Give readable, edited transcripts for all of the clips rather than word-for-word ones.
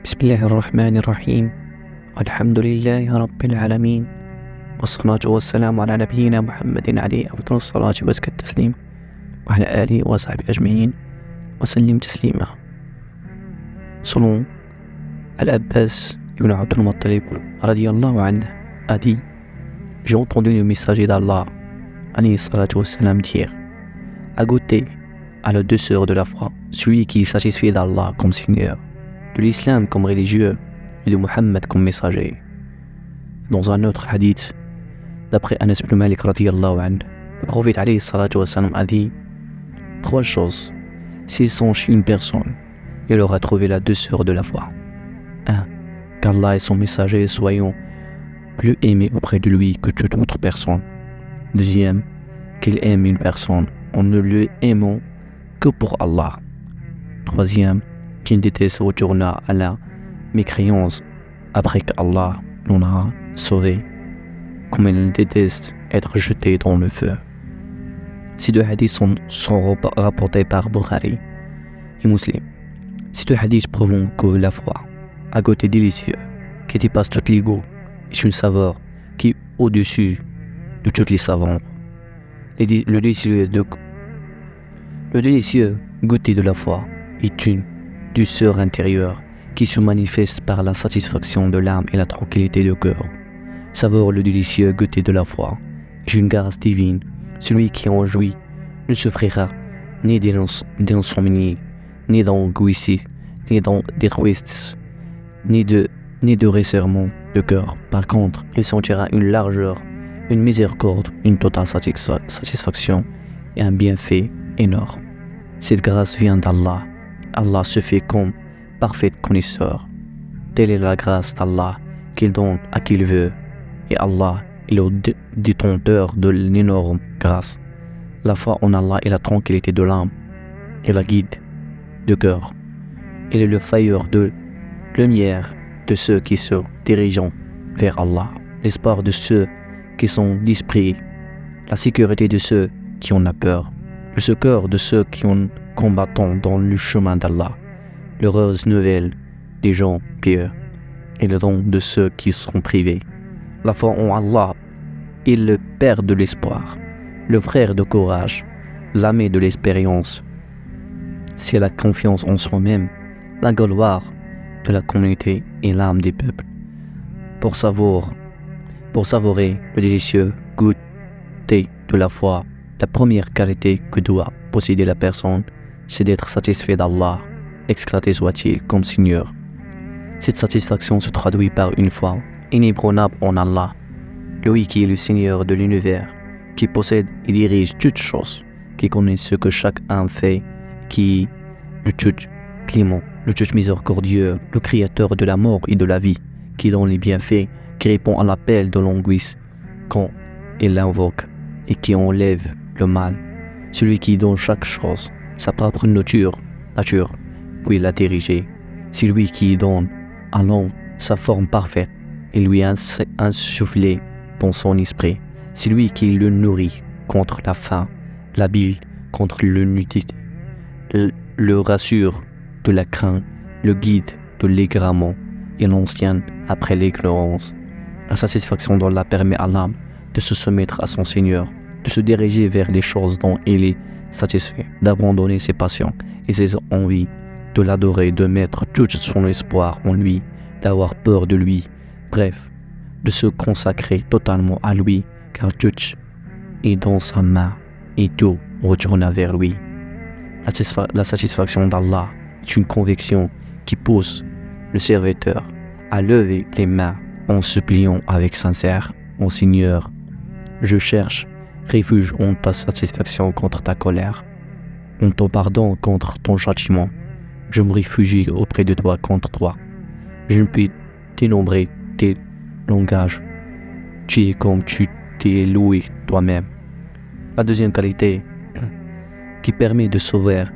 بسم الله الرحمن الرحيم. الحمد لله رب العالمين، والصلاة والسلام على نبينا محمد عليه أفضل الصلاة وأزكى التسليم، وعلى آله وصحبه أجمعين وسلم تسليما. Selon Al-Abbas ibn Abdul Muttalib radiyallahu anhu a dit: j'ai entendu le messager d'Allah alayhi salatu wassalam dire: à goûter à la douceur de la foi celui qui est satisfait d'Allah comme Seigneur, de l'islam comme religieux et de Muhammad comme messager. Dans un autre hadith, d'après Anas ibn Malik radiyallahu anhu, le prophète alayhi salatu wassalam a dit: trois choses, s'ils sont chez une personne, il aura trouvé la douceur de la foi. 1. Qu'Allah et son messager soyons plus aimés auprès de lui que toute autre personne. 2. Qu'il aime une personne en ne le aimant que pour Allah. 3. Qu'il déteste retourner à la mécréance après qu'Allah l'en a sauvé, comme il déteste être jeté dans le feu. Ces deux hadiths sont rapportés par Bukhari et Muslim. Ces deux hadiths prouvent que la foi, à côté délicieux, qui dépasse tout l'ego, est une saveur qui est au-dessus de toutes les saveurs. Le délicieux goûter de la foi est une douceur intérieure qui se manifeste par la satisfaction de l'âme et la tranquillité du cœur. Saveur le délicieux goûter de la foi est une grâce divine. Celui qui en jouit ne souffrira ni d'insomnie, ni d'angoisse, ni d'égoïsme, ni de resserrement de cœur. Par contre, il sentira une largeur, une miséricorde, une totale satisfaction et un bienfait énorme. Cette grâce vient d'Allah. Allah se fait comme parfait connaisseur. Telle est la grâce d'Allah qu'il donne à qui il veut. Et Allah est le détenteur de l'énorme grâce. La foi en Allah est la tranquillité de l'âme et la guide du cœur. Il est le failleur de lumière de ceux qui se dirigent vers Allah, l'espoir de ceux qui sont d'esprit, la sécurité de ceux qui en ont peur, le secours de ceux qui en combattent dans le chemin d'Allah, l'heureuse nouvelle des gens pieux et le don de ceux qui sont privés. La foi en Allah est le père de l'espoir, le frère de courage, l'ami de l'expérience. C'est la confiance en soi-même, la gloire de la communauté et l'âme des peuples. Pour savourer le délicieux goûter de la foi, la première qualité que doit posséder la personne, c'est d'être satisfait d'Allah, exalté soit-il comme Seigneur. Cette satisfaction se traduit par une foi inébranlable en Allah, lui qui est le Seigneur de l'univers, qui possède et dirige toutes choses, qui connaît ce que chacun fait, qui est le tout clément, le tout miséricordieux, le créateur de la mort et de la vie, qui donne les bienfaits, qui répond à l'appel de l'angoisse quand il l'invoque et qui enlève le mal. Celui qui donne chaque chose sa propre nature, puis la diriger. C'est lui qui donne à l'homme sa forme parfaite et lui insufflé dans son esprit. C'est lui qui le nourrit contre la faim, l'habille contre le nudité, le rassure de la crainte, le guide de l'égarement et l'ancien après l'ignorance. La satisfaction d'Allah permet à l'âme de se soumettre à son Seigneur, de se diriger vers les choses dont il est satisfait, d'abandonner ses passions et ses envies, de l'adorer, de mettre tout son espoir en lui, d'avoir peur de lui, bref, de se consacrer totalement à lui, car tout est dans sa main et tout retourne vers lui. La satisfaction d'Allah est une conviction qui pousse le serviteur à lever les mains en suppliant avec sincère: Mon Seigneur, je cherche refuge en ta satisfaction contre ta colère, en ton pardon contre ton châtiment. Je me réfugie auprès de toi contre toi. Je ne peux dénombrer tes langages. Tu es comme tu t'es loué toi-même. La deuxième qualité qui permet de savoir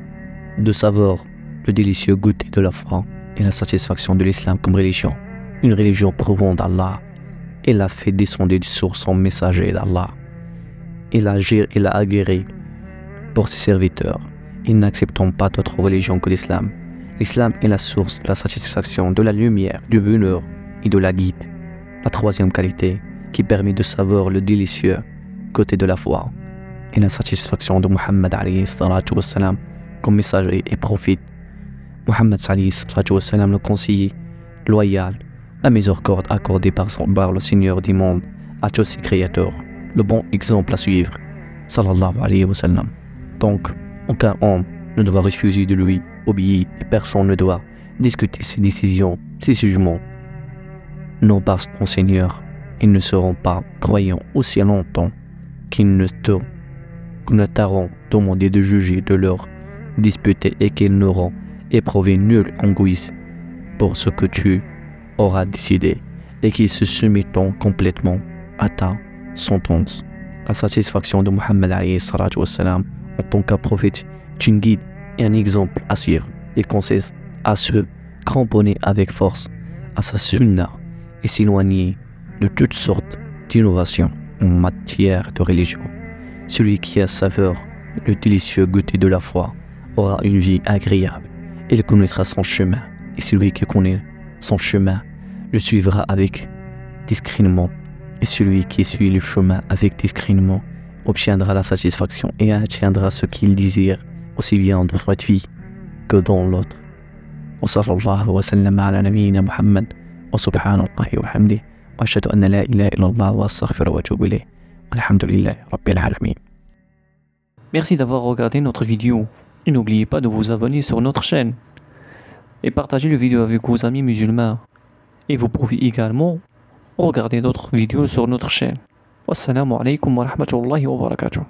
le délicieux goûter de la foi et la satisfaction de l'islam comme religion. Une religion prouvant d'Allah. Elle a fait descendre sur son messager d'Allah. Il a agréé pour ses serviteurs. Ils n'acceptent pas d'autre religion que l'islam. L'islam est la source de la satisfaction, de la lumière, du bonheur et de la guide. La troisième qualité qui permet de savoir le délicieux côté de la foi est la satisfaction de Muhammad alayhi salatu wassalam comme messager et prophète. Muhammad alayhi salatu wassalam, le conseiller loyal, la miséricorde accordée par le Seigneur du monde à tous ses créateurs, le bon exemple à suivre, sallallahu alayhi wa sallam. Donc, aucun homme ne doit refuser de lui obéir et personne ne doit discuter ses décisions, ses jugements. Non, parce que, Seigneur, ils ne seront pas croyants aussi longtemps qu'ils ne t'auront demandé de juger, de leur disputer et qu'ils n'auront éprouvé nulle angoisse pour ce que tu auras décidé et qu'ils se soumettront complètement à ta sentence. La satisfaction de Muhammad alayhi salatu wassalam en tant que prophète est une guide et un exemple à suivre. Il consiste à se cramponner avec force à sa sunna et s'éloigner de toutes sortes d'innovations en matière de religion. Celui qui a saveur le délicieux goûter de la foi aura une vie agréable. Il connaîtra son chemin, et celui qui connaît son chemin le suivra avec discernement. Et celui qui suit le chemin avec discernement obtiendra la satisfaction et atteindra ce qu'il désire, aussi bien dans cette vie que dans l'autre. Wa sallallahu wa sallam ala nabiyyina Muhammad wa subhanallahi wa hamdihi wa ashhadu anna la ilaha illallah wa astaghfiruhu wa atubu ilayh. Alhamdulillahi rabbil alamin. Merci d'avoir regardé notre vidéo. Et n'oubliez pas de vous abonner sur notre chaîne et partager la vidéo avec vos amis musulmans. Et vous pouvez également regarder d'autres vidéos sur notre chaîne. Wassalamu alaikum wa rahmatullahi wa barakatuh.